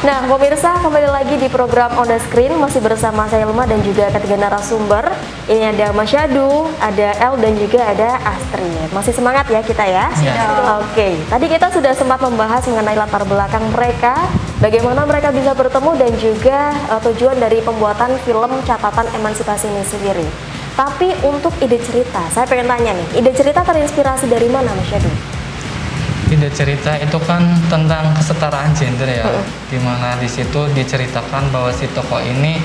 Nah, pemirsa, kembali lagi di program On The Screen, masih bersama saya Luma dan juga ketiga narasumber. Ini ada Mas Syadu, ada El, dan juga ada Astrid. Masih semangat ya kita ya? Oke, tadi kita sudah sempat membahas mengenai latar belakang mereka, bagaimana mereka bisa bertemu, dan juga tujuan dari pembuatan film Catatan Emansipasi ini sendiri. Tapi untuk ide cerita, saya pengen tanya nih, ide cerita terinspirasi dari mana, Mas Syadu? Ide cerita itu kan tentang kesetaraan gender ya, dimana di situ diceritakan bahwa si tokoh ini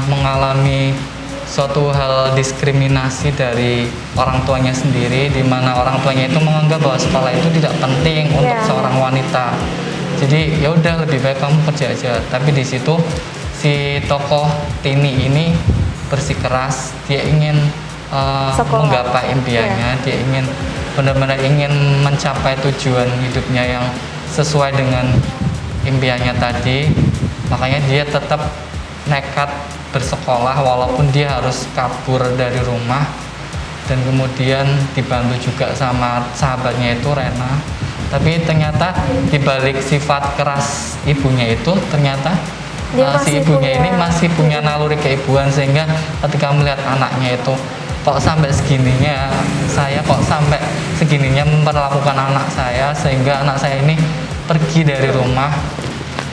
mengalami suatu hal diskriminasi dari orang tuanya sendiri, dimana orang tuanya itu menganggap bahwa sekolah itu tidak penting untuk seorang wanita. Jadi ya udah, lebih baik kamu kerja aja. Tapi di situ si tokoh Tini ini bersikeras, dia ingin menggapai impiannya, dia ingin benar-benar ingin mencapai tujuan hidupnya yang sesuai dengan impiannya tadi. Makanya dia tetap nekat bersekolah walaupun dia harus kabur dari rumah, dan kemudian dibantu juga sama sahabatnya itu Rena. Tapi ternyata dibalik sifat keras ibunya itu, ternyata si ibunya ini masih punya naluri keibuan, sehingga ketika melihat anaknya itu kok sampai segininya, saya kok sampai segininya memperlakukan anak saya, sehingga anak saya ini pergi dari rumah.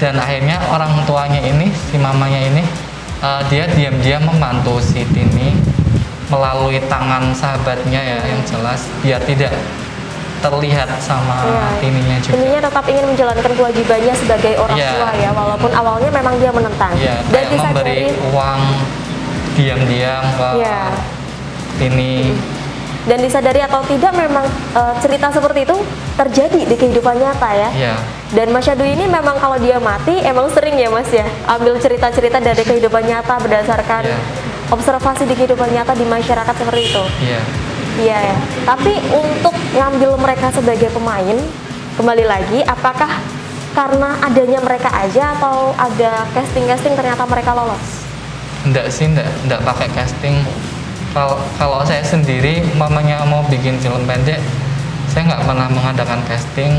Dan akhirnya orang tuanya ini, si mamanya ini, dia diam-diam membantu si Tini melalui tangan sahabatnya ya, yang jelas biar tidak terlihat sama Tininya juga. Tininya tetap ingin menjalankan kewajibannya sebagai orang tua ya, walaupun awalnya memang dia menentang. Dan memberi uang diam-diam ke Tini. Dan disadari atau tidak, memang cerita seperti itu terjadi di kehidupan nyata ya. Dan Mas Syadu ini memang kalau dia mati emang sering ya Mas ya, ambil cerita-cerita dari kehidupan nyata berdasarkan observasi di kehidupan nyata di masyarakat seperti itu. Iya ya. Tapi untuk ngambil mereka sebagai pemain, kembali lagi, apakah karena adanya mereka aja atau ada casting-casting ternyata mereka lolos? Enggak sih, enggak pakai casting. Kalau saya sendiri, mamanya mau bikin film pendek, saya nggak pernah mengadakan casting,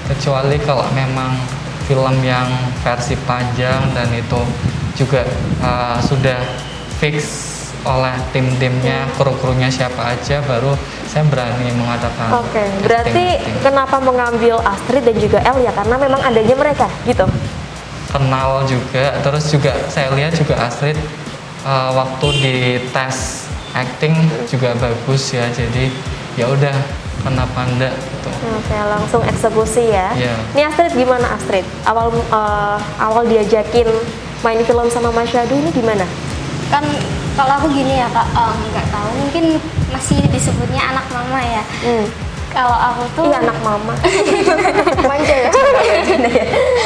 kecuali kalau memang film yang versi panjang dan itu juga sudah fix oleh tim-timnya, kru-krunya siapa aja, baru saya berani mengadakan. Berarti kenapa mengambil Astrid dan juga El ya, karena memang adanya mereka gitu? Kenal juga, terus juga saya lihat juga Astrid waktu di tes acting juga bagus ya, jadi ya udah, kenapa enggak gitu. Saya langsung eksekusi ya. Ini Astrid gimana Astrid? Awal diajakin main film sama Mas Syadu ini gimana? Kan kalau aku gini ya Kak, nggak tahu, mungkin masih disebutnya anak mama ya. Kalau aku tuh anak mama. Manja ya.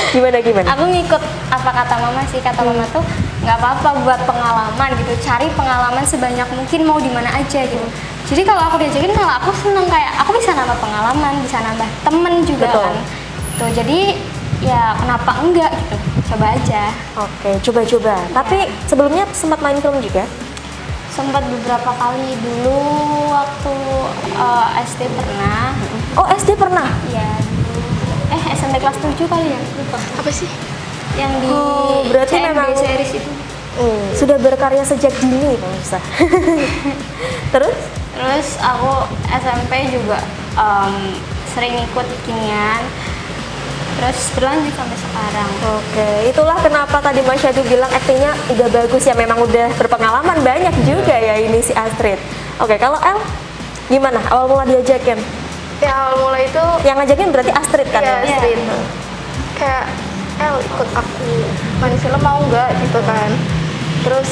Gimana? Aku ngikut apa kata mama sih, kata mama tuh nggak apa-apa buat pengalaman gitu, cari pengalaman sebanyak mungkin, mau di mana aja gitu. Jadi kalau aku diajakin, malah aku seneng, kayak aku bisa nambah pengalaman, bisa nambah temen juga kan. Tuh, jadi ya kenapa enggak gitu, coba aja. Coba-coba. Tapi sebelumnya sempat main film juga? Sempat beberapa kali, dulu waktu SD pernah. Oh, SD pernah? Iya, SMP kelas 7 kali ya, lupa. Apa sih? Yang di berarti CMB memang series itu. Sudah berkarya sejak dini pemirsa. Terus aku SMP juga sering ikut kinian, terus berlanjut sampai sekarang. Itulah kenapa tadi Mas Syadu bilang aktingnya udah bagus ya, memang udah berpengalaman banyak juga ya ini si Astrid. Kalau El gimana awal mula diajakin? Ya awal mula itu yang ngajakin berarti Astrid kan? Iya, Astrid. Kayak El ikut aku main film mau nggak gitu kan? Terus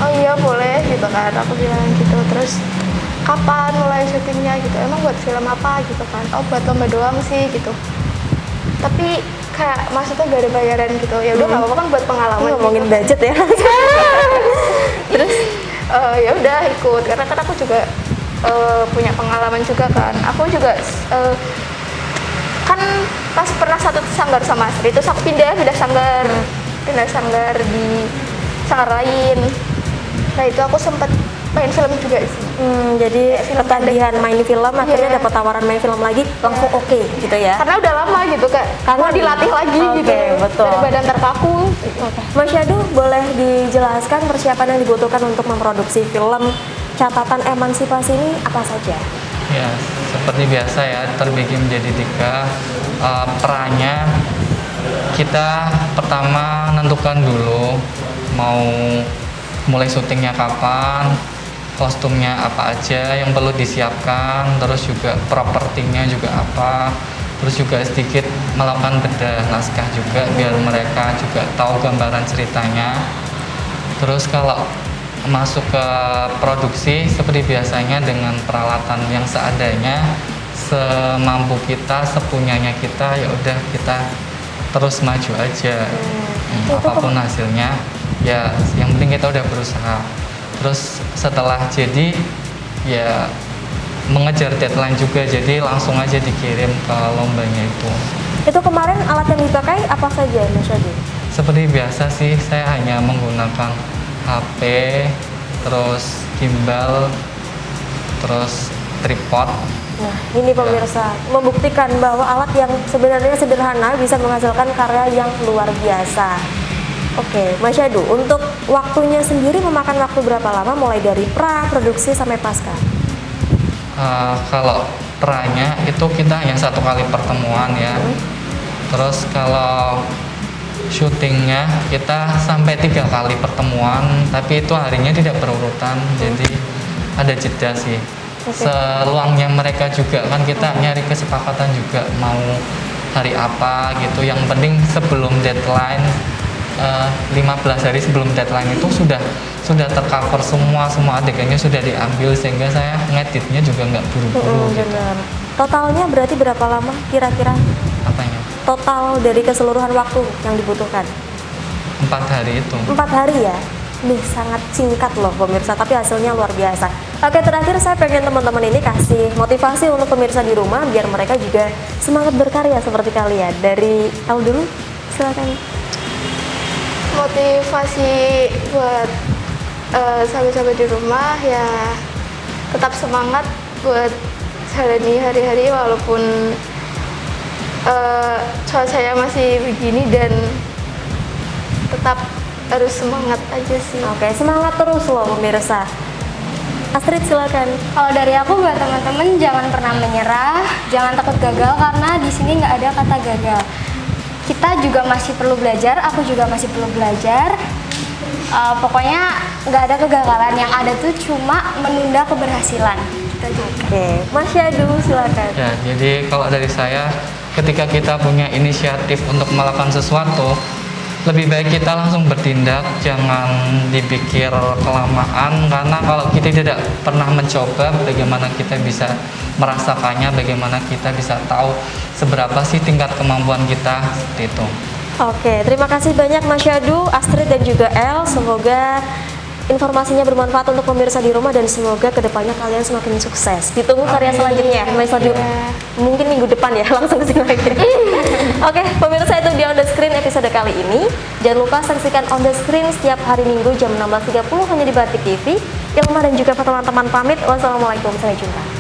oh iya boleh gitu kan, aku bilang gitu. Terus kapan mulai syutingnya gitu? Emang buat film apa gitu kan? Oh buat lomba doang sih gitu. Tapi kayak maksudnya gak ada bayaran gitu. Ya udah nggak apa-apa kan buat pengalaman. Ngomongin gitu. Budget ya. Terus ya udah ikut, karena kan aku juga punya pengalaman juga kan. Aku juga kan pas pernah satu sanggar sama Astrid, terus aku pindah sanggar di sanggar lain. Nah itu aku sempat main film juga sih. Jadi film ketagihan main film, akhirnya Iya. dapat tawaran main film lagi, langsung oke gitu ya. Karena udah lama gitu Kak, mau dilatih lagi gitu. Betul. Daripada ntar kaku. Mas Syahdu, boleh dijelaskan persiapan yang dibutuhkan untuk memproduksi film catatan emansipasi ini apa saja? Ya, seperti biasa ya, terbagi menjadi 3. Perannya kita pertama nentukan dulu mau mulai syutingnya kapan, kostumnya apa aja yang perlu disiapkan, terus juga propertinya juga apa, terus juga sedikit melakukan bedah naskah juga biar mereka juga tahu gambaran ceritanya. Terus kalau masuk ke produksi seperti biasanya dengan peralatan yang seadanya, semampu kita, sepunyanya kita, ya udah kita terus maju aja. Apapun hasilnya, ya yang penting kita udah berusaha. Terus setelah jadi, ya mengejar deadline juga, jadi langsung aja dikirim ke lombanya itu. Itu kemarin alat yang dipakai apa saja, Mas Syahdu? Seperti biasa sih, saya hanya menggunakan HP, terus gimbal, terus tripod. Nah, ini pemirsa, membuktikan bahwa alat yang sebenarnya sederhana bisa menghasilkan karya yang luar biasa. Oke, Mas Syahdu, untuk waktunya sendiri memakan waktu berapa lama mulai dari pra-produksi sampai pasca? Kalau pranya itu kita hanya 1 kali pertemuan ya. Terus kalau syutingnya kita sampai 3 kali pertemuan, tapi itu harinya tidak berurutan, jadi ada jeda sih. Seluangnya mereka juga kan kita nyari kesepakatan juga mau hari apa gitu. Yang penting sebelum deadline, 15 hari sebelum deadline itu sudah tercover semua adegannya sudah diambil, sehingga saya ngeditnya juga nggak buru-buru gitu. Benar. Totalnya berarti berapa lama kira-kira? Apanya? Total dari keseluruhan waktu yang dibutuhkan? 4 hari itu. 4 hari ya? Nih sangat singkat loh pemirsa, tapi hasilnya luar biasa. Oke, terakhir saya pengen teman-teman ini kasih motivasi untuk pemirsa di rumah biar mereka juga semangat berkarya seperti kalian. Dari El dulu, silakan. Motivasi buat sahabat-sahabat di rumah ya tetap semangat buat jalani hari-hari walaupun cuacanya masih begini, dan tetap harus semangat aja sih. Oke, semangat terus loh pemirsa. Astrid silakan. Kalau dari aku buat teman-teman, jangan pernah menyerah, jangan takut gagal, karena di sini nggak ada kata gagal. Kita juga masih perlu belajar, aku juga masih perlu belajar. Pokoknya nggak ada kegagalan, yang ada tuh cuma menunda keberhasilan. Gitu aja. Oke, Mas Syahdu silakan. Ya, jadi kalau dari saya, ketika kita punya inisiatif untuk melakukan sesuatu, lebih baik kita langsung bertindak, jangan dipikir kelamaan, karena kalau kita tidak pernah mencoba, bagaimana kita bisa merasakannya, bagaimana kita bisa tahu seberapa sih tingkat kemampuan kita, seperti itu. Oke, terima kasih banyak Mas Syahdu, Astrid dan juga El. Semoga informasinya bermanfaat untuk pemirsa di rumah dan semoga kedepannya kalian semakin sukses. Ditunggu karya selanjutnya, Mas Syahdu. Mungkin minggu depan ya, langsung kesini lagi. Oke, pemirsa, itu dia On The Screen episode kali ini. Jangan lupa saksikan On The Screen setiap hari Minggu jam 16.30 hanya di Batik TV. Ilma dan juga teman-teman pamit. Wassalamualaikum, sampai jumpa.